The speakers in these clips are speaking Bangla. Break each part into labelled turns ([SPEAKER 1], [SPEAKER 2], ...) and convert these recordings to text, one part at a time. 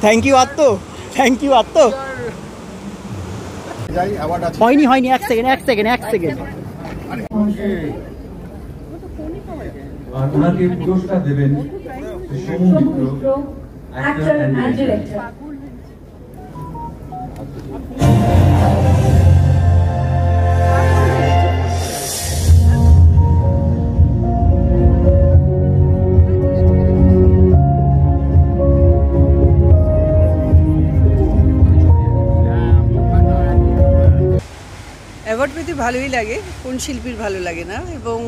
[SPEAKER 1] থ্যাংক ইউ আত্ম, থ্যাংক ইউ আত্ম। হয়নি হয়নি, এক সেকেন্ড এক সেকেন্ড এক সেকেন্ড।
[SPEAKER 2] আর ওনাকে পুরস্কার দেবেন সোমু মিত্র, অ্যাক্টর এন্ড ডিরেক্টর।
[SPEAKER 3] অ্যাওয়ার্ড পেতে ভালোই লাগে, কোন শিল্পীর ভালো লাগে না। এবং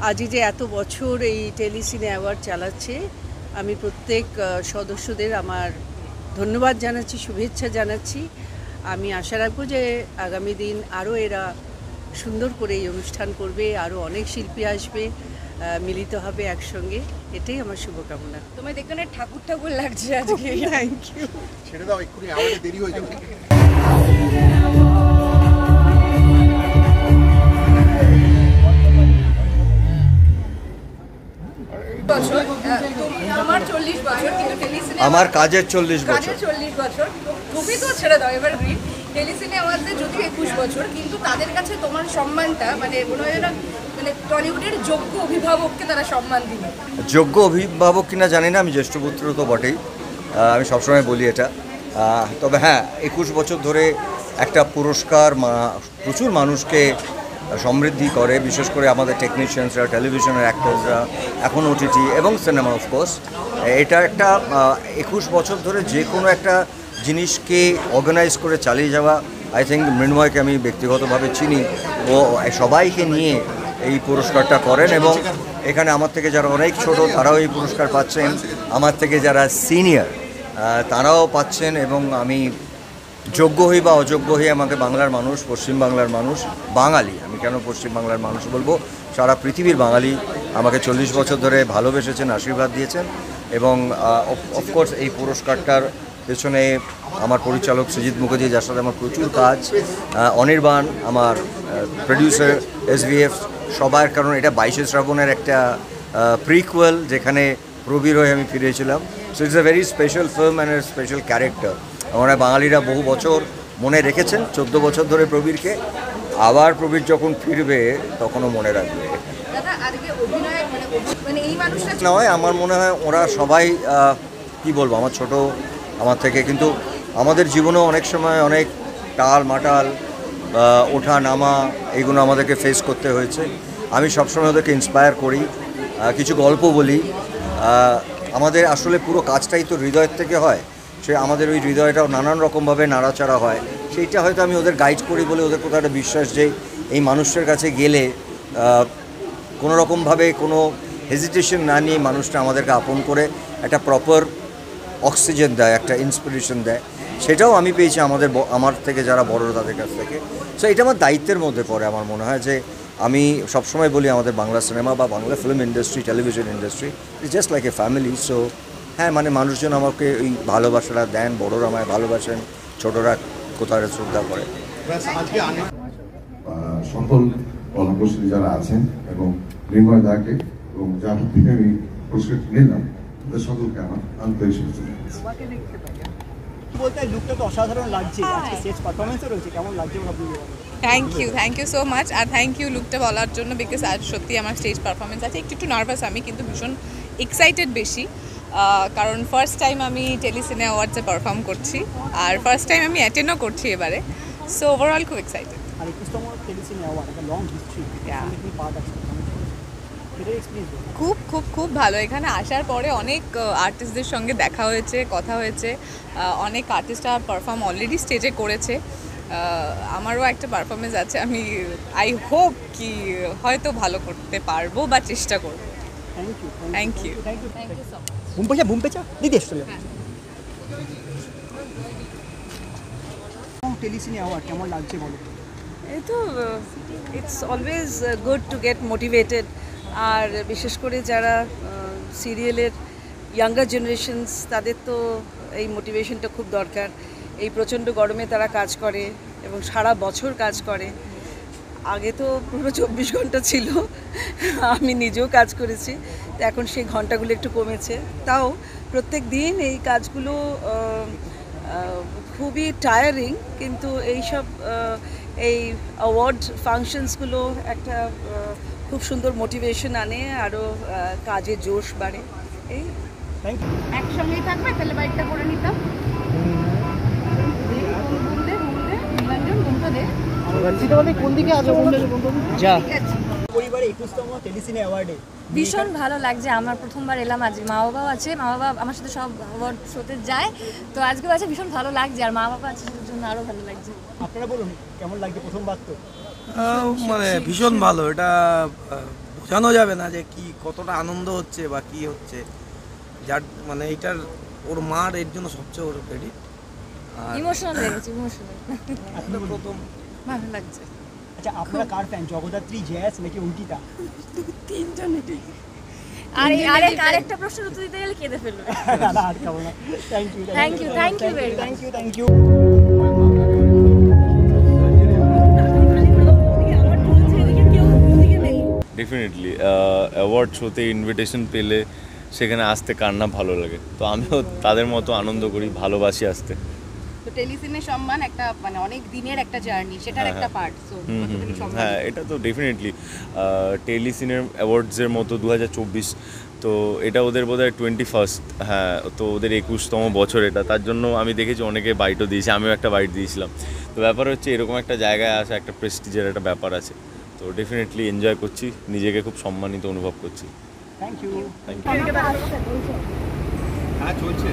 [SPEAKER 3] আজই যে এত বছর এই টেলিসিনে অ্যাওয়ার্ড চালাচ্ছে, আমি প্রত্যেক সদস্যদের আমার ধন্যবাদ জানাচ্ছি, শুভেচ্ছা জানাচ্ছি। আমি আশা রাখবো যে আগামী দিন আরও এরা সুন্দর করে এই অনুষ্ঠান করবে, আরও অনেক শিল্পী আসবে, মিলিত হবে একসঙ্গে, এটাই আমার শুভকামনা।
[SPEAKER 4] তোমায় দেখতে অনেক ঠাকুর ঠাকুর লাগছে আজকে।
[SPEAKER 3] Thank you.
[SPEAKER 5] ছেড়ে দাও, এক্ষুনি আমাদের দেরি হয়ে যাবে।
[SPEAKER 6] আমার কাজের 40 বছর।
[SPEAKER 4] তুমি তো ছেড়ে দাও, এবার টেলিসিনে আমাদের যদিও 21 বছর, কিন্তু তাদের কাছে তোমার সম্মানটা মানে মনে হয় না, মানে টলিউডের যোগ্য অভিভাবককে তারা সম্মান দিল।
[SPEAKER 6] যোগ্য অভিভাবক কিনা জানি না, আমি জ্যেষ্ঠ পুত্র তো বটেই, আমি সবসময় বলি এটা। তবে হ্যাঁ, 21 বছর ধরে একটা পুরস্কার প্রচুর মানুষকে সমৃদ্ধি করে, বিশেষ করে আমাদের টেকনিশিয়ানসরা, টেলিভিশনের অ্যাক্টরসরা, এখন ওটিটি এবং সিনেমা অফকোর্স। এটা একটা 21 বছর ধরে যে কোনো একটা জিনিসকে অর্গানাইজ করে চালিয়ে যাওয়া। আই থিঙ্ক মৃন্ময়কে আমি ব্যক্তিগতভাবে চিনি, ও সবাইকে নিয়ে এই পুরস্কারটা করেন। এবং এখানে আমার থেকে যারা অনেক ছোট তারাও এই পুরস্কার পাচ্ছেন, আমার থেকে যারা সিনিয়র তারাও পাচ্ছেন। এবং আমি যোগ্য হই বা অযোগ্য হই, আমাকে বাংলার মানুষ, পশ্চিমবাংলার মানুষ, বাঙালি, আমি কেন পশ্চিমবাংলার মানুষ বলবো, সারা পৃথিবীর বাঙালি আমাকে 40 বছর ধরে ভালোবেসেছেন, আশীর্বাদ দিয়েছেন। এবং অফকোর্স এই পুরস্কারটার পেছনে আমার পরিচালক সৃজিত মুখার্জি, যার সাথে আমার প্রচুর কাজ, অনির্বাণ আমার প্রডিউসার, SVF সবার, কারণ এটা 22শে শ্রাবণের একটা প্রিকুয়েল, যেখানে প্রবীর হয়ে আমি ফিরেছিলাম। So it's a very special film and a special character. আমরা বাঙালিরা বহু বছর মনে রেখেছেন, 14 বছর ধরে প্রবীরকে, আবার প্রবীর যখন ফিরবে তখনও মনে রাখবে। নয়, আমার মনে হয় ওরা সবাই কি বলবো, আমার ছোট, আমার থেকে, কিন্তু আমাদের জীবনেও অনেক সময় অনেক টাল মাটাল, ওঠা নামা, এইগুলো আমাদেরকে ফেস করতে হয়েছে। আমি সবসময় ওদেরকে ইন্সপায়ার করি, কিছু গল্প বলি। আমাদের আসলে পুরো কাজটাই তো হৃদয়ের থেকে হয়, সে আমাদের ওই হৃদয়টাও নানান রকমভাবে নাড়াচাড়া হয়। সেইটা হয়তো আমি ওদের গাইড করি বলে ওদের কোথাও একটা বিশ্বাস যে এই মানুষটার কাছে গেলে কোনো রকমভাবে কোনো হেজিটেশন না নিয়ে মানুষটা আমাদেরকে আপন করে একটা প্রপার অক্সিজেন দেয়, একটা ইন্সপিরেশন দেয়। সেটাও আমি পেয়েছি আমার থেকে যারা বড় তাদের কাছ থেকে। সো এটা আমার দায়িত্বের মধ্যে পড়ে। আমার মনে হয় যে আমি সবসময় বলি আমাদের বাংলা সিনেমা বা Bangla film industry, television industry is just like a family. So হ্যাঁ, মানে মানুষজন আমাকে ওই ভালোবাসাটা দেন, বড়রা আমায় ভালোবাসেন, ছোটরা কোথাও শ্রদ্ধা করে।
[SPEAKER 7] সকল কলাকুশলী যারা আছেন এবং মৃন্ময় দাকে এবং যার থেকে আমি পুরস্কার নিলাম, তাদের সকলকে আমার আন্তরিক শুভেচ্ছা জানাচ্ছি।
[SPEAKER 1] অসাধারণ লাগছে, আজকে স্টেজ পারফরম্যান্সও রয়েছে, কেমন লাগছে আপনি?
[SPEAKER 8] Thank you so much. আর থ্যাংক ইউ লুকটা বলার জন্য, বিকজ আজ সত্যি আমার স্টেজ পারফরমেন্স আছে, একটু নার্ভাস আমি, কিন্তু ভীষণ এক্সাইটেড বেশি, কারণ ফার্স্ট টাইম আমি টেলিসিনে অ্যাওয়ার্ডসে পারফর্ম করছি, আর ফার্স্ট টাইম আমি অ্যাটেন্ডও করছি এবারে। সো ওভারঅল খুব এক্সাইটেড।
[SPEAKER 1] আর 21তম টেলিসিনে অ্যাওয়ার্ড, একটা লং হিস্ট্রি, আপনি পার্ট আছে,
[SPEAKER 8] খুব খুব খুব ভালো। এখানে আসার পরে অনেক আর্টিস্টদের সঙ্গে দেখা হয়েছে, কথা হয়েছে, অনেক আর্টিস্টরা পারফর্ম অলরেডি স্টেজে করেছে, আমারও একটা পারফরমেন্স আছে। আমি আই হোপ কি হয়তো ভালো করতে পারবো বা চেষ্টা করবো। Thank you so much.
[SPEAKER 1] বুমপেচা দিদি এসছিল টেলিসিনে অ্যাওয়ার্ড, কেমন লাগছে বলো?
[SPEAKER 3] এই তো it's always good to get motivated, আর বিশেষ করে যারা সিরিয়ালের ইয়াঙ্গার জেনারেশনস, তাদের তো এই মোটিভেশনটা খুব দরকার। এই প্রচণ্ড গরমে তারা কাজ করে এবং সারা বছর কাজ করে। আগে তো পুরো 24 ঘন্টা ছিল, আমি নিজেও কাজ করেছি, তো এখন সেই ঘন্টাগুলো একটু কমেছে। তাও প্রত্যেক দিন এই কাজগুলো খুবই টায়ারিং, কিন্তু এইসব এই অ্যাওয়ার্ড ফাংশনসগুলো একটা খুব সুন্দর মোটিভেশন আনে, আরও কাজে জোশ বাড়ে। এই
[SPEAKER 4] একসঙ্গেই থাকবে, তাহলে বাইকটা করে নিতাম।
[SPEAKER 1] কোন দিকে আছে যা পরিবারে 21তম টেলিসিনে অ্যাওয়ার্ডে
[SPEAKER 9] ভীষণ ভালো লাগছে। আমার প্রথমবার এলাম, আজ মা বাবাও আছে, মা বাবা আমার সাথে সব অ্যাওয়ার্ড শোতে যায়, তো আজকেও আছে, ভীষণ ভালো লাগছে। আর মা বাবা আছে সেটার জন্য আরও ভালো লাগছে।
[SPEAKER 1] আপনারা বলুন কেমন লাগছে প্রথমবার তো?
[SPEAKER 10] মানে ভীষণ ভালো, এটা বোঝানো যাবে না যে কি কতটা আনন্দ হচ্ছে বা কি হচ্ছে। যার মানে এইটার ওর মার এর জন্য সবচেয়ে ওর ক্রেডিট।
[SPEAKER 9] ইমোশনাল লেগেছে, ইমোশনাল
[SPEAKER 10] প্রথম
[SPEAKER 9] ভালো লাগছে।
[SPEAKER 1] আচ্ছা আপনারা কার ফ্যান, জগদ্ধাত্রী, জ্যাস নাকি অঙ্কিতা?
[SPEAKER 3] তিনজনেরই।
[SPEAKER 9] আর আরেকটা প্রশ্নের উত্তর দিতে গেলে কেঁদে ফেলবে।
[SPEAKER 1] দাদা আর খাবো না। Thank you
[SPEAKER 9] very much.
[SPEAKER 1] Thank you.
[SPEAKER 11] Definitely award শোতে ইনভিটেশন পেলে সেখানে আসতে কার না ভালো লাগে, তো আমিও তাদের মতো আনন্দ করি, ভালোবাসি আসতে।
[SPEAKER 4] তো টেলিসিনে সম্মান একটা মানে অনেক দিনের একটা জার্নি, সেটার একটা পার্ট। সো
[SPEAKER 11] হ্যাঁ, এটা তো ডেফিনেটলি টেলিসিনের অ্যাওয়ার্ডসের মতো 2024, তো এটা ওদের বোধহয় 21st। হ্যাঁ, তো ওদের 21তম বছর এটা, তার জন্য আমি দেখেছি অনেকে বাইটও দিয়েছে, আমিও একটা বাইট দিয়েছিলাম। তো ব্যাপার হচ্ছে এরকম একটা জায়গায় আসা একটা প্রেস্টিজের একটা ব্যাপার আছে, তো ডেফিনেটলি এনজয় করছি, নিজেকে খুব সম্মানিত অনুভব করছি।
[SPEAKER 1] Thank you.
[SPEAKER 5] হ্যাঁ চলছে,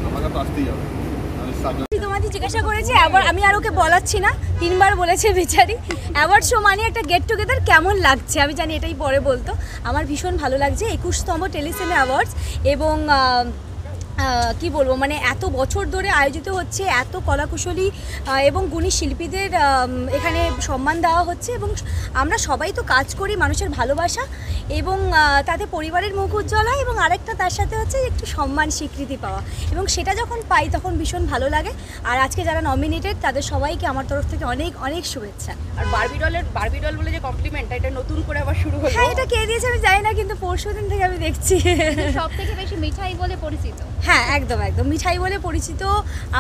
[SPEAKER 5] আমাকে তো আসতেই হবে।
[SPEAKER 9] তোমাকে জিজ্ঞাসা করেছি, আবার আমি আর ওকে বলাচ্ছি না, 3বার বলেছে বেচারি। অ্যাওয়ার্ড শো মানে একটা গেট টুগেদার, কেমন লাগছে আমি জানি এটাই পরে বলতো। আমার ভীষণ ভালো লাগছে 21তম টেলিসিনে অ্যাওয়ার্ডস, এবং কি বলবো, মানে এত বছর ধরে আয়োজিত হচ্ছে, এত কলাকুশলী এবং গুণী শিল্পীদের এখানে সম্মান দেওয়া হচ্ছে, এবং আমরা সবাই তো কাজ করি মানুষের ভালোবাসা এবং তাতে পরিবারের মুখ উজ্জ্বল হয়, এবং আরেকটা তার সাথে হচ্ছে একটু সম্মান স্বীকৃতি পাওয়া, এবং সেটা যখন পাই তখন ভীষণ ভালো লাগে। আর আজকে যারা নমিনেটেড তাদের সবাইকে আমার তরফ থেকে অনেক অনেক শুভেচ্ছা।
[SPEAKER 4] আর বারবি ডল বলে যে কমপ্লিমেন্টটা, এটা নতুন করে আবার শুরু হলো।
[SPEAKER 9] হ্যাঁ, এটা কে দিয়েছে আমি জানি না, কিন্তু পরশুদিন থেকে আমি দেখছি।
[SPEAKER 12] সব থেকে বেশি মিঠাই বলে পরিচিত।
[SPEAKER 9] হ্যাঁ, একদম একদম মিঠাই বলে পরিচিত।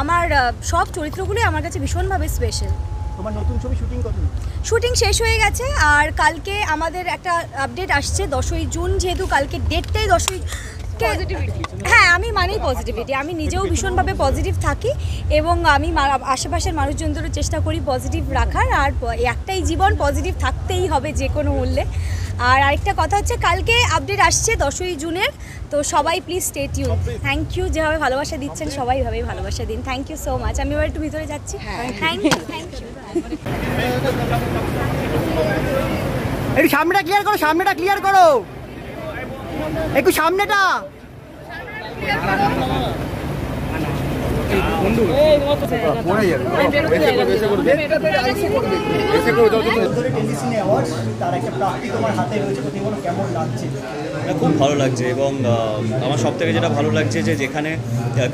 [SPEAKER 9] আমার সব চরিত্রগুলোই আমার কাছে ভীষণভাবে স্পেশাল।
[SPEAKER 1] তোমার নতুন ছবি শুটিং কত?
[SPEAKER 9] শুটিং শেষ হয়ে গেছে, আর কালকে আমাদের একটা আপডেট আসছে 10ই জুন, যেহেতু কালকে ডেটটাই 10ই। হ্যাঁ, আমি মানেই পজিটিভিটি, আমি নিজেও ভীষণভাবে পজিটিভ থাকি, এবং আমি আশেপাশের মানুষজনদেরও চেষ্টা করি পজিটিভ রাখার। আর একটাই জীবন, পজিটিভ থাকতেই হবে যে কোনো মূল্যে। আর আরেকটা কথা হচ্ছে, কালকে আপডেট আসছে 10ই জুনের, তো সবাই please stay tune. Thank you, যেভাবে ভালোবাসা দিচ্ছেন সবাই এভাবেই ভালোবাসা দিন। Thank you so much. আমি এবার একটু ভিতরে যাচ্ছি। Thank you.
[SPEAKER 1] একটু সামনেটা ক্লিয়ার করো, সামনেটা ক্লিয়ার করো, একটু সামনেটা।
[SPEAKER 13] খুব ভালো লাগছে, এবং আমার সব থেকে যেটা ভালো লাগছে যে যেখানে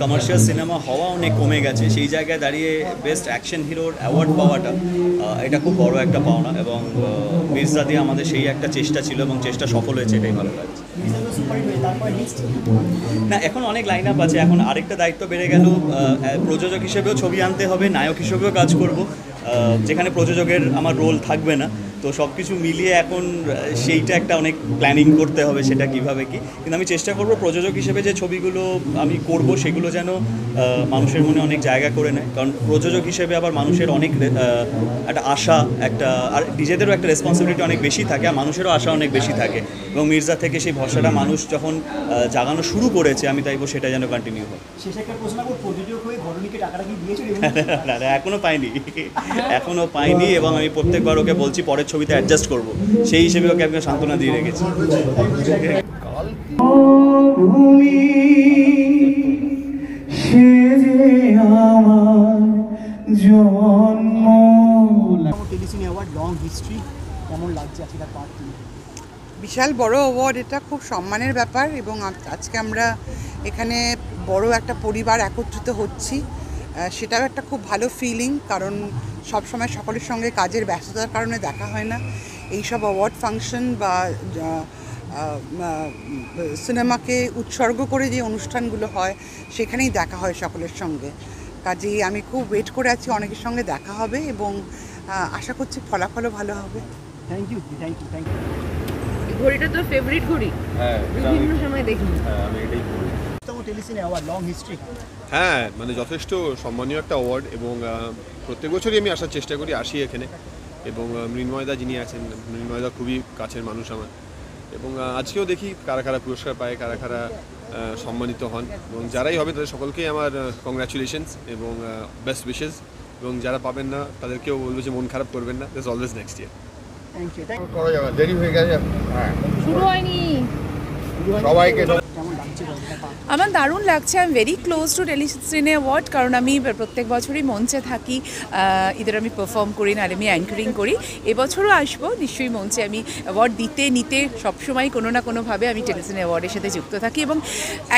[SPEAKER 13] কমার্শিয়াল সিনেমা হওয়া অনেক কমে গেছে, সেই জায়গায় দাঁড়িয়ে বেস্ট অ্যাকশন হিরোর অ্যাওয়ার্ড পাওয়াটা এটা খুব বড় একটা পাওনা, এবং মির্জা দিয়ে আমাদের সেই একটা চেষ্টা ছিল এবং চেষ্টা সফল হয়েছে, এটাই ভালো লাগছে। না, এখন অনেক লাইন আপ আছে, এখন আরেকটা দায়িত্ব বেড়ে গেল, প্রযোজক হিসেবেও ছবি আনতে হবে, নায়ক হিসেবেও কাজ করব, যেখানে প্রযোজকের আমার রোল থাকবে না, তো সব কিছু মিলিয়ে এখন সেইটা একটা অনেক প্ল্যানিং করতে হবে, সেটা কিভাবে কি। কিন্তু আমি চেষ্টা করব প্রযোজক হিসেবে যে ছবিগুলো আমি করব সেগুলো যেন মানুষের মনে অনেক জায়গা করে নেয়, কারণ প্রযোজক হিসেবে আবার মানুষের অনেক একটা আশা, একটা আর নিজেদেরও একটা রেসপন্সিবিলিটি অনেক বেশি থাকে, আর মানুষেরও আশা অনেক বেশি থাকে, এবং মির্জা থেকে সেই ভরসাটা মানুষ যখন জাগানো শুরু করেছে, আমি চাইবো সেটা যেন কন্টিনিউ হয়। এখনও পাইনি, এবং আমি প্রত্যেকবার ওকে বলছি পরের ছবিতে অ্যাডজাস্ট করব, সেই হিসেবে ওকে আমি সান্ত্বনা দিয়ে রেখেছি।
[SPEAKER 14] বিশাল বড় অ্যাওয়ার্ড, এটা খুব সম্মানের ব্যাপার, এবং আজকে আমরা এখানে বড় একটা পরিবার একত্রিত হচ্ছি। সেটাও একটা খুব ভালো ফিলিং, কারণ সবসময় সকলের সঙ্গে কাজের ব্যস্ততার কারণে দেখা হয় না। এইসব অ্যাওয়ার্ড ফাংশন বা সিনেমাকে উৎসর্গ করে যে অনুষ্ঠানগুলো হয় সেখানেই দেখা হয় সকলের সঙ্গে। কাজেই আমি খুব ওয়েট করে আছি, অনেকের সঙ্গে দেখা হবে এবং আশা করছি ফলাফলও ভালো হবে।
[SPEAKER 1] Thank you, thank you, thank you.
[SPEAKER 8] ঘড়িটা তোর ফেভারিট ঘড়ি?
[SPEAKER 11] হ্যাঁ,
[SPEAKER 8] বিভিন্ন সময় দেখি।
[SPEAKER 11] হ্যাঁ, আমি এটাই করি।
[SPEAKER 1] Telecine award, long history.
[SPEAKER 5] হ্যাঁ, মানে যথেষ্ট সম্মানীয় একটা অ্যাওয়ার্ড এবং প্রত্যেক বছরই আমি আসার চেষ্টা করি, আসি এখানে। এবং মৃন্ময়দা যিনি আছেন, মৃন্ময়দা খুবই কাছের মানুষ আমার, এবং আজকেও দেখি কারা কারা পুরস্কার পায়, কারা কারা সম্মানিত হন, এবং যারাই হবে তাদের সকলকেই আমার কংগ্রাচুলেশনস এবং বেস্ট উইশেস। এবং যারা পাবেন না তাদেরকেও বলবো যে মন খারাপ করবেন না, that's always next year.
[SPEAKER 1] Thank you.
[SPEAKER 7] করা যাবে, দেরি হয়ে গেছে। হ্যাঁ,
[SPEAKER 12] শুরু হয়নি।
[SPEAKER 7] সবাইকে
[SPEAKER 8] আমার দারুণ লাগছে। I am very close two telecine award, কারণ আমি প্রত্যেক বছরই মঞ্চে থাকি, ইদার আমি পারফর্ম করি না আমি অ্যাঙ্করিং করি। এবছরও আসবো নিশ্চয়ই মঞ্চে। আমি অ্যাওয়ার্ড দিতে নিতে সবসময় কোনো না কোনোভাবে আমি টেলিসিনে অ্যাওয়ার্ডের সাথে যুক্ত থাকি, এবং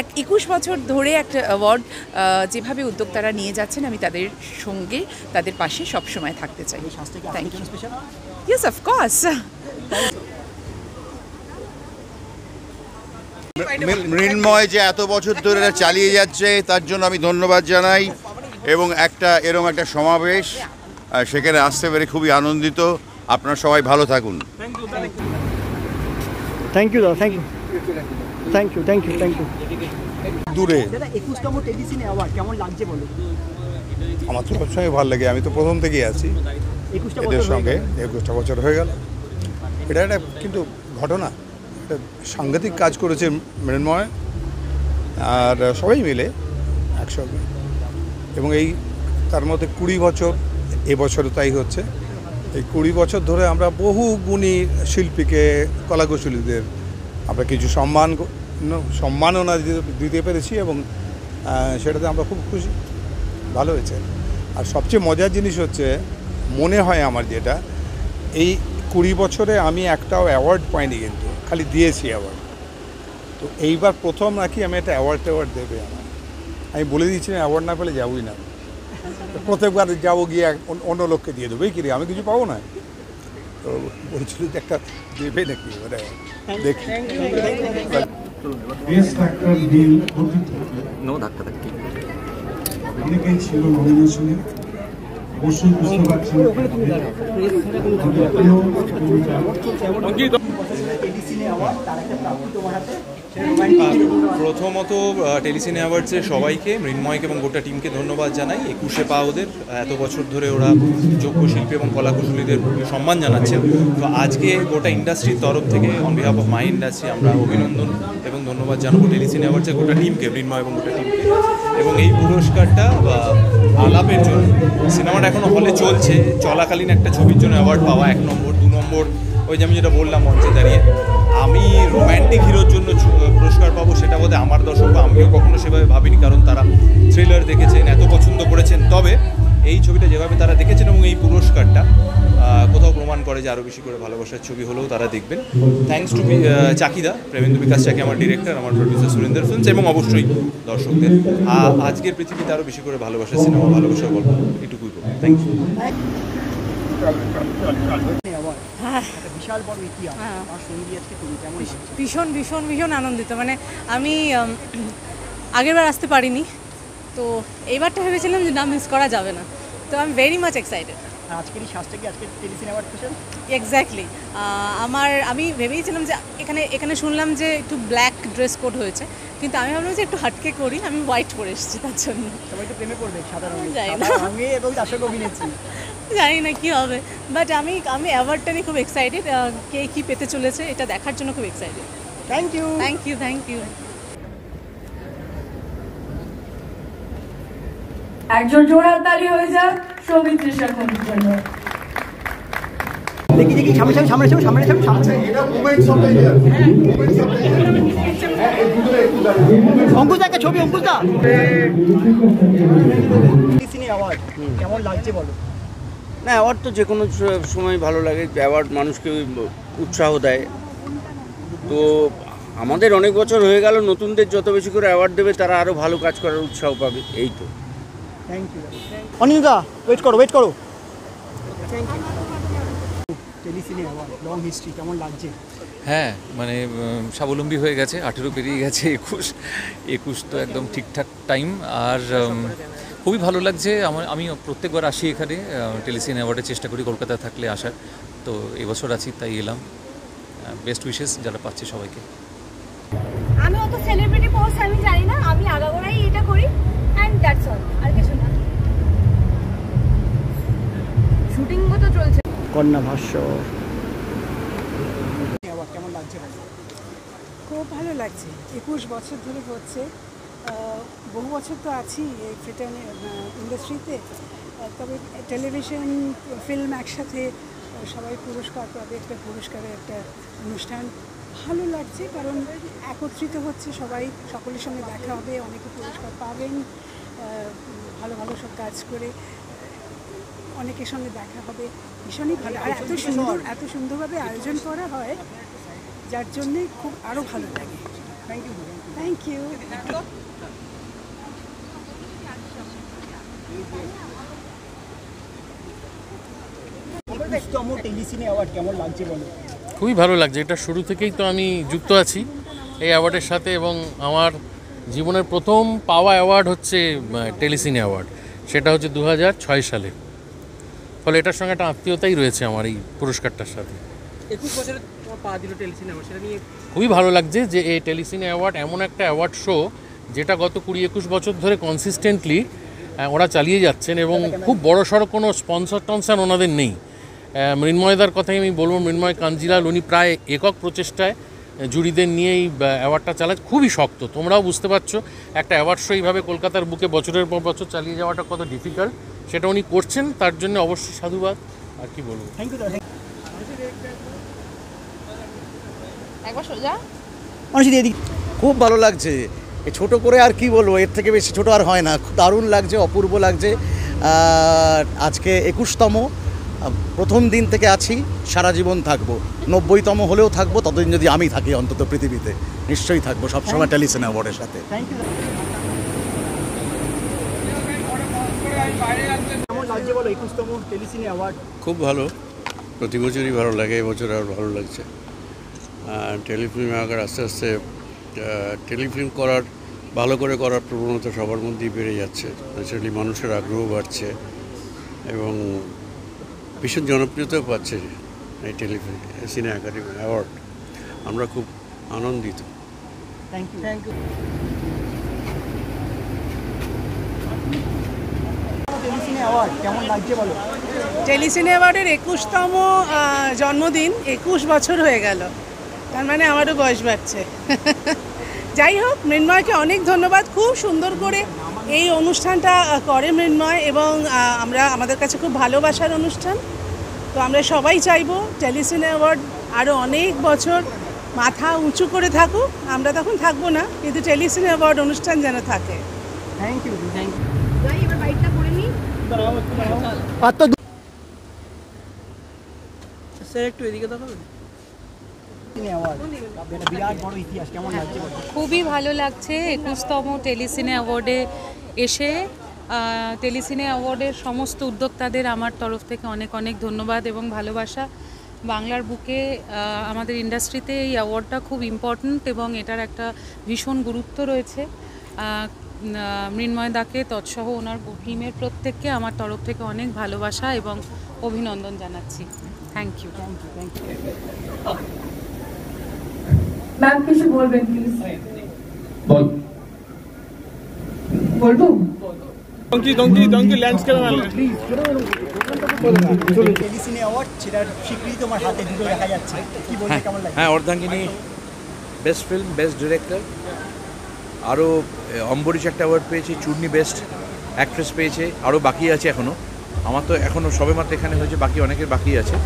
[SPEAKER 8] 21 বছর ধরে একটা অ্যাওয়ার্ড যেভাবে উদ্যোক্তারা নিয়ে যাচ্ছেন আমি তাদের সঙ্গে তাদের পাশে সবসময় থাকতে চাই। Thank you. Yes, of course.
[SPEAKER 15] Mrinmoy যে এত বছর ধরে চালিয়ে যাচ্ছে তার জন্য আমি ধন্যবাদ জানাই, এবং এরকম একটা সমাবেশ সেখানে আসতে পেরে খুবই আনন্দিত। আপনারা সবাই ভালো থাকুন।
[SPEAKER 1] থ্যাংক ইউ দাদা, thank you, thank you, thank you, thank you.
[SPEAKER 2] দূরে
[SPEAKER 1] দাদা 21তম টেলিসিনে অ্যাওয়ার্ড কেমন লাগছে বলো?
[SPEAKER 2] আমার তো সবসময় ভালো লাগে, আমি তো প্রথম থেকেই আছি এদের সঙ্গে, 21টা বছর হয়ে গেল। এটা একটা কিন্তু ঘটনা, একটা সাংঘাতিক কাজ করেছে মৃন্ময় আর সবাই মিলে একসঙ্গে, এবং এই তার মধ্যে 20 বছর, এবছরও তাই হচ্ছে। এই 20 বছর ধরে আমরা বহু গুণী শিল্পীকে, কলাকুশলীদের আমরা কিছু সম্মাননা দিতে পেরেছি, এবং সেটাতে আমরা খুব খুশি, ভালো হয়েছে। আর সবচেয়ে মজার জিনিস হচ্ছে, মনে হয় আমার যেটা, এই 20 বছরে আমি একটাও অ্যাওয়ার্ড পাইনি, কিন্তু খালি দিয়েছি অ্যাওয়ার্ড। তো এইবার প্রথম নাকি আমি একটা অ্যাওয়ার্ড দেবে আমার। আমি বলে দিয়েছি অ্যাওয়ার্ড না পেলে যাবোই না। প্রত্যেকবার যাবো গিয়ে অন্য লোককে দিয়ে দেবো, এই কি আমি কিছু পাবো না। তো বলছিল যে একটা দেবে নাকি, ওটা দেখি।
[SPEAKER 7] অনেকেই ছিল নমিনেশনে, অবশ্যই বুঝতে পারছি।
[SPEAKER 16] প্রথমত টেলিসিনে অ্যাওয়ার্ডসে সবাইকে, মৃন্ময়কে এবং গোটা টিমকে ধন্যবাদ জানাই। 21 পা ওদের, এত বছর ধরে ওরা যোগ্য শিল্পী এবং কলাকুশলীদের সম্মান জানাচ্ছে। তো আজকে গোটা ইন্ডাস্ট্রির তরফ থেকে on behalf of my industry আমরা অভিনন্দন এবং ধন্যবাদ জানাবো টেলিসিনে অ্যাওয়ার্ডসের গোটা টিমকে, মৃন্ময় এবং গোটা টিমকে। এবং এই পুরস্কারটা আলাপের জন্য, সিনেমাটা এখনও হলে চলছে, চলাকালীন একটা ছবির জন্য অ্যাওয়ার্ড পাওয়া 1 নম্বর, 2 নম্বর, ওই যে আমি যেটা বললাম মঞ্চে দাঁড়িয়ে, আমি রোম্যান্টিক হিরোর জন্য পুরস্কার পাবো সেটা বোধ হয় আমার দর্শক বা আমিও কখনো সেভাবে ভাবিনি, কারণ তারা থ্রিলার দেখেছেন, এত পছন্দ করেছেন। তবে এই ছবিটা যেভাবে তারা দেখেছেন এবং এই পুরস্কারটা কোথাও প্রমাণ করে যে আরও বেশি করে ভালোবাসার ছবি হলেও তারা দেখবেন। থ্যাঙ্কস টু চাকিদা, প্রেমেন্দু বিকাশ চাকি আমার ডিরেক্টর, আমার প্রডিউসার সুরেন্দ্র ফিল্মস, এবং অবশ্যই দর্শকদের। আজকের পৃথিবীতে আরও বেশি করে ভালোবাসার সিনেমা, ভালোবাসার গল্প, এটুকুই বলবো। Thank you.
[SPEAKER 17] ভীষণ ভীষণ ভীষণ আনন্দিত। মানে আমি আগেরবার আসতে পারিনি, তো এইবারটা ভেবেছিলাম যে না, মিস করা যাবে না। তো I am very much excited.
[SPEAKER 1] আজকের এই সাজটা কি আজকের টেলিসিনে অ্যাওয়ার্ড স্পেশাল?
[SPEAKER 17] এক্স্যাক্টলি। আমি ভেবেছিলাম যে এখানে শুনলাম যে একটু ব্ল্যাক ড্রেস কোড হয়েছে, কিন্তু আমি ভাবলাম যে একটু হাটকে করি, আমি হোয়াইট পরে এসেছি তার জন্য।
[SPEAKER 1] সবাই তো প্রেমে পড়বে সাদা
[SPEAKER 17] রঙে
[SPEAKER 1] এবং দর্শক অভিনেত্রী,
[SPEAKER 17] জানি না কী হবে, বাট আমি অ্যাওয়ার্ডটা নিয়ে খুব এক্সাইটেড। কে কী পেতে চলেছে এটা দেখার জন্য খুব excited.
[SPEAKER 1] Thank you,
[SPEAKER 17] thank you, thank you.
[SPEAKER 18] একজন জোড়া তালি হয়ে যাক সৌমিত্রী শেখানোর জন্য।
[SPEAKER 1] দেখি দেখি সামনে সামনে সামনে সামনে সামনে সামনে অঙ্কুশ একটা ছবি, অঙ্কুশ দা। টেলিসিনে অ্যাওয়ার্ড কেমন লাগছে বলো?
[SPEAKER 19] না, অ্যাওয়ার্ড তো যে কোনো সময় ভালো লাগে, অ্যাওয়ার্ড মানুষকে উৎসাহ দেয়। তো আমাদের অনেক বছর হয়ে গেল, নতুনদের যত বেশি করে অ্যাওয়ার্ড দেবে তারা আরও ভালো কাজ করার উৎসাহ পাবে, এই তো।
[SPEAKER 1] Thank you. অনিন্দা ওয়েট করো thank you. Telecine award long history, কেমন লাগছে?
[SPEAKER 20] হ্যাঁ মানে স্বাবলম্বী হয়ে গেছে, 18 পেরিয়ে গেছে, 21 তো একদম ঠিকঠাক টাইম। আর খুবই ভালো লাগছে। আমি প্রত্যেকবার আসি এখানে, টেলিসিনে অ্যাওয়ার্ডের চেষ্টা করি কলকাতা থাকলে আসার, তো এবছর আছি তাই এলাম। বেস্ট উইশেস যারা পাচ্ছে সবাইকে।
[SPEAKER 9] আমি অত সেলিব্রিটি পোস্ট আমি জানি না, আমি আগাগোড়াই এটা করি এন্ড দ্যাটস অল, আর কিছু না। শুটিং তো চলছে।
[SPEAKER 1] কন্যা ভাষ্য কেমন লাগছে?
[SPEAKER 21] খুব ভালো লাগছে। 21 বছর ধরে হচ্ছে, বহু বছর তো আছি এই ফিল্ম ইন্ডাস্ট্রিতে, তবে টেলিভিশন ফিল্ম একসাথে সবাই পুরস্কার পাবে, একটা পুরস্কারের একটা অনুষ্ঠান ভালো লাগছে, কারণ একত্রিত হচ্ছে সবাই, সকলের সঙ্গে দেখা হবে, অনেকে পুরস্কার পাবেন, ভালো ভালো সব কাজ করে অনেকের সঙ্গে দেখা হবে, ভীষণই ভালো। আর এত সুন্দরভাবে আয়োজন করা হয়, যার জন্যে খুব আরও ভালো লাগে। Thank you.
[SPEAKER 1] টেলিসিনে অ্যাওয়ার্ড কেমন লাগছে বলো?
[SPEAKER 22] খুবই ভালো লাগছে। এটা শুরু থেকেই তো আমি যুক্ত আছি এই অ্যাওয়ার্ডের সাথে, এবং আমার জীবনের প্রথম পাওয়া অ্যাওয়ার্ড হচ্ছে টেলিসিনে অ্যাওয়ার্ড, সেটা হচ্ছে 2006 সালে। ফলে এটার সঙ্গে একটা আত্মীয়তাই রয়েছে আমার এই পুরস্কারটার সাথে।
[SPEAKER 1] 21 বছরে পা দিল টেলিসিনে অ্যাওয়ার্ড, সেটা নিয়ে
[SPEAKER 22] খুবই ভালো লাগছে যে এই টেলিসিনে অ্যাওয়ার্ড এমন একটা অ্যাওয়ার্ড শো যেটা গত 20-21 বছর ধরে কনসিস্টেন্টলি ওরা চালিয়ে যাচ্ছেন, এবং খুব বড়সড় কোনো স্পন্সর টনসার ওনাদের নেই। মৃন্ময়দার কথাই আমি বলবো, মৃন্ময় কাঞ্জিলাল উনি প্রায় একক প্রচেষ্টায় জুরিদের নিয়ে এই অ্যাওয়ার্ডটা চালায়। খুবই শক্ত, তোমরাও বুঝতে পারছো একটা অ্যাওয়ার্ড শো এইভাবে কলকাতার বুকে বছরের পর বছর চালিয়ে যাওয়াটা কত ডিফিকাল্ট, সেটা উনি করছেন, তার জন্য অবশ্যই সাধুবাদ। আর কি বলবো।
[SPEAKER 1] Thank you.
[SPEAKER 8] একবার সোজা
[SPEAKER 23] খুব ভালো লাগছে। ছোট করে আর কি বলবো, এর থেকে বেশি ছোট আর হয় না। খুব দারুণ লাগছে, অপূর্ব লাগছে। আজকে 21তম, প্রথম দিন থেকে আছি, সারা জীবন থাকবো। 90তম হলেও থাকবো, ততদিন যদি আমি থাকি অন্তত পৃথিবীতে, নিশ্চয়ই থাকবো সবসময় টেলিসিনে অ্যাওয়ার্ডের সাথে।
[SPEAKER 1] কেমন লাগছে বলো 21তম টেলিসিনে অ্যাওয়ার্ড?
[SPEAKER 24] খুব ভালো, প্রতি বছরই ভালো লাগে, এবছর আর ভালো লাগছে। টেলিফিল্ম আগে আস্তে আস্তে টেলিফিল্ম ভালো করে করার প্রবণতা সবার মধ্যেই বেড়ে যাচ্ছে, ন্যাচারালি মানুষের আগ্রহ বাড়ছে এবং ভীষণ জনপ্রিয়তাও পাচ্ছে এই টেলিফিল্ম সিনে একাডেমি অ্যাওয়ার্ড। আমরা খুব আনন্দিত।
[SPEAKER 1] Thank you. টেলিসিনে অ্যাওয়ার্ড কেমন লাগছে বলো?
[SPEAKER 21] টেলিসিনে অ্যাওয়ার্ডের 21তম জন্মদিন, 21 বছর হয়ে গেল, তার মানে আমারও বয়স বাড়ছে। যাই হোক, মৃন্ময়কে অনেক ধন্যবাদ। খুব সুন্দর করে এই অনুষ্ঠানটা করে মৃন্ময়, এবং আমাদের কাছে খুব ভালোবাসার অনুষ্ঠান। তো আমরা সবাই চাইবো টেলিসিনে অ্যাওয়ার্ড আরও অনেক বছর মাথা উঁচু করে থাকুক। আমরা তখন থাকবো না, কিন্তু টেলিসিনে অ্যাওয়ার্ড অনুষ্ঠান যেন থাকে।
[SPEAKER 1] Thank you.
[SPEAKER 9] এবার বাইকটা করে নিই।
[SPEAKER 1] স্যার একটু এদিকে দেখাবেন?
[SPEAKER 8] খুবই ভালো লাগছে 21তম টেলিসিনে অ্যাওয়ার্ডে এসে। টেলিসিনে অ্যাওয়ার্ডের সমস্ত উদ্যোক্তাদের আমার তরফ থেকে অনেক অনেক ধন্যবাদ এবং ভালোবাসা। বাংলার বুকে আমাদের ইন্ডাস্ট্রিতে এই অ্যাওয়ার্ডটা খুব ইম্পর্ট্যান্ট এবং এটার একটা ভীষণ গুরুত্ব রয়েছে। মৃন্ময় দাকে তৎসহ ওনার টিমের প্রত্যেককে আমার তরফ থেকে অনেক ভালোবাসা এবং অভিনন্দন জানাচ্ছি। Thank you.
[SPEAKER 18] ম্যাম কিছু বলবেন প্লিজ? বলবো
[SPEAKER 1] টেলিসিনে অ্যাওয়ার্ড, সেটার স্বীকৃতি তোমার হাতে দুটো দেখা যাচ্ছে, কি বলতে কেমন লাগে?
[SPEAKER 25] হ্যাঁ, অর্ধাঙ্গিনী বেস্ট ফিল্ম, বেস্ট ডিরেক্টর, আরও অম্বরীশ একটা অ্যাওয়ার্ড পেয়েছে, চূর্ণী বেস্ট অ্যাক্ট্রেস পেয়েছে, আরও বাকি আছে এখনও। আমার তো এখনও সবেমাত্র এখানে হয়েছে, বাকি অনেকের বাকি আছে।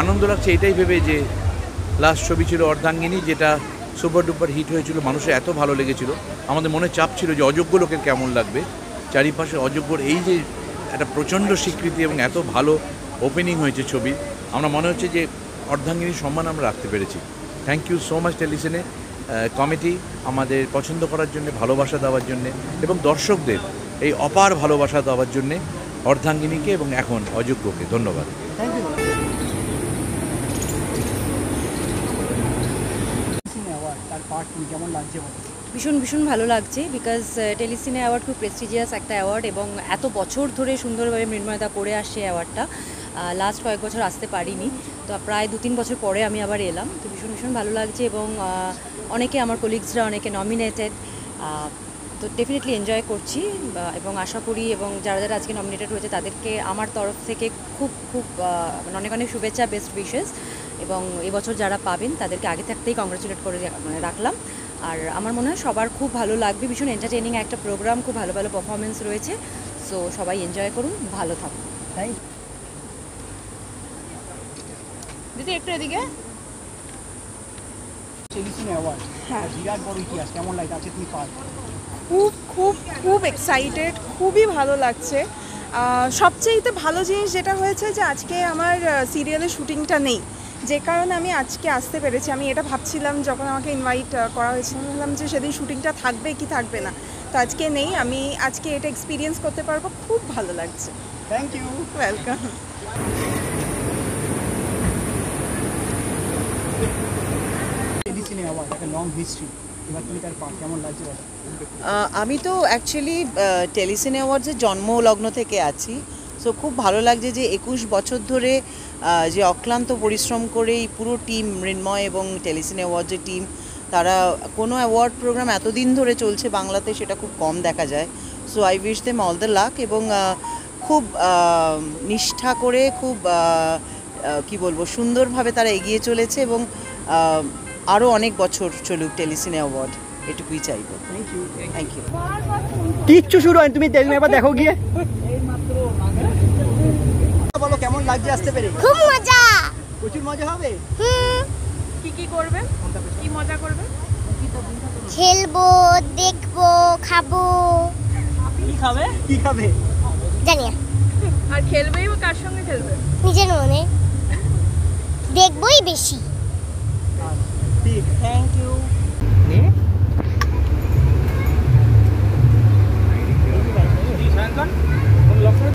[SPEAKER 25] আনন্দ লাগছে এটাই ভেবে যে লাস্ট ছবি ছিল অর্ধাঙ্গিনী, যেটা সুপার ডুপার হিট হয়েছিল, মানুষের এত ভালো লেগেছিল। আমাদের মনে চাপ ছিল যে অযোগ্য লোকের কেমন লাগবে, চারিপাশে অযোগ্যর এই যে একটা প্রচণ্ড স্বীকৃতি এবং এত ভালো ওপেনিং হয়েছে ছবি, আমরা মনে হচ্ছে যে অর্ধাঙ্গিনীর সম্মান আমরা রাখতে পেরেছি। Thank you so much Telecine committee আমাদের পছন্দ করার জন্য, ভালোবাসা দেওয়ার জন্য, এবং দর্শকদের এই অপার ভালোবাসা দেওয়ার জন্যে অর্ধাঙ্গিনীকে এবং এখন অযোগ্যকে ধন্যবাদ।
[SPEAKER 1] Thank you. তার পার্ট কেমন লাগছে?
[SPEAKER 3] ভীষণ ভীষণ ভালো লাগছে, বিকজ টেলিসিনে অ্যাওয়ার্ড খুব প্রেস্টিজিয়াস একটা অ্যাওয়ার্ড এবং এত বছর ধরে সুন্দরভাবে মৃন্ময়দা করে আসছে অ্যাওয়ার্ডটা। লাস্ট কয়েক বছর আসতে পারিনি, তো প্রায় 2-3 বছর পরে আমি আবার এলাম, তো ভীষণ ভীষণ ভালো লাগছে এবং অনেকে আমার কলিগসরা অনেকে নমিনেটেড, তো ডেফিনেটলি এনজয় করছি এবং আশা করি এবং যারা যারা আজকে নমিনেটেড হয়েছে তাদেরকে আমার তরফ থেকে খুব খুব অনেক অনেক শুভেচ্ছা, বেস্ট উইশেস, এবং এবছর যারা পাবেন তাদেরকে আগে থাকতেই কংগ্রাচুলেট করে রাখলাম। আর আমার মনে হয় সবার খুব ভালো লাগবে, ভীষণ এন্টারটেইনিং একটা প্রোগ্রাম, খুব ভালো ভালো পারফরমেন্স রয়েছে, সো সবাই এনজয় করুন, ভালো থাকুন।
[SPEAKER 1] Thank you.
[SPEAKER 8] দিদি একটু এদিকে।
[SPEAKER 1] টেলিসিনে অ্যাওয়ার্ড, হ্যাঁ, বিরাট বড় ইতিহাস, কেমন লাগে আজকে তুমি পার?
[SPEAKER 4] খুব খুব খুব এক্সাইটেড, খুবই ভালো লাগছে। সবচেয়ে ভালো জিনিস যেটা হয়েছে যে আজকে আমার সিরিয়ালের শুটিংটা নেই, যে কারণে আমি আজকে আসতে পেরেছি। আমি এটা ভাবছিলাম যখন আমাকে ইনভাইট করা হয়েছিল, ভাবলাম যে সেদিন শুটিংটা থাকবে কি থাকবে না, তো আজকে নেই, আমি আজকে এটা এক্সপিরিয়েন্স করতে পারবো, খুব ভালো লাগছে।
[SPEAKER 1] Thank you.
[SPEAKER 4] Welcome.
[SPEAKER 1] Telecine award একটা লং হিস্ট্রি, এবার তুমি তার পার কেমন লাগছে?
[SPEAKER 6] আমি তো অ্যাকচুয়ালি টেলিসিনে অ্যাওয়ার্ডসের জন্মলগ্ন থেকে আছি, সো খুব ভালো লাগছে যে 21 বছর ধরে যে অক্লান্ত পরিশ্রম করে এই পুরো টিম, মৃন্ময় এবং টেলিসিনে অ্যাওয়ার্ডসের টিম, তারা কোনো অ্যাওয়ার্ড প্রোগ্রাম এতদিন ধরে চলছে বাংলাতে, সেটা খুব কম দেখা যায়। So I wish them all the luck, এবং খুব নিষ্ঠা করে, খুব কি বলবো, সুন্দরভাবে তারা এগিয়ে চলেছে এবং আরও অনেক বছর চলুক টেলিসিনে অ্যাওয়ার্ড, এটুকুই চাইবো।
[SPEAKER 1] Thank you.
[SPEAKER 6] Thank you.
[SPEAKER 1] কিচ্ছু শুরু হয়, তুমি টেলিসিনে এবার দেখো গিয়ে। বলো কেমন লাগছে আসতে পেরে?
[SPEAKER 9] খুব মজা।
[SPEAKER 1] প্রচুর মজা হবে।
[SPEAKER 4] কি কি করবে, কি মজা করবে?
[SPEAKER 9] খেলবো, দেখবো, খাবো।
[SPEAKER 1] কি খাবে? কি খাবে
[SPEAKER 9] জানি না।
[SPEAKER 4] আর খেলবেই বা কার সঙ্গে খেলবে?
[SPEAKER 9] নিজের মনে। দেখবোই বেশি।
[SPEAKER 1] ঠিক।
[SPEAKER 4] Thank you.